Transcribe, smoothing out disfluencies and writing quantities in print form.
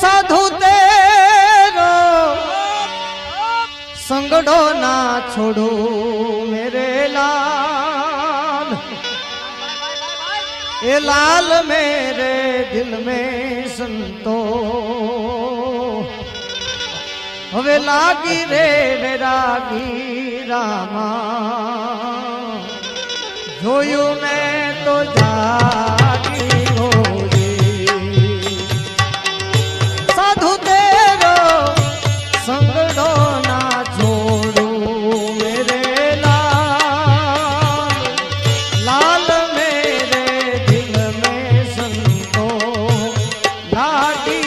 साधु तेरो संगड़ो ना छोड़ो मेरे लाल, ए लाल मेरे दिल में संतो हवे लागी रे वैरागी रामा, जोयू मैं तो जागी हो रे। साधु तेरो संगड़ो ना छोड़ू मेरे लाल, लाल मेरे दिल में संतो लागी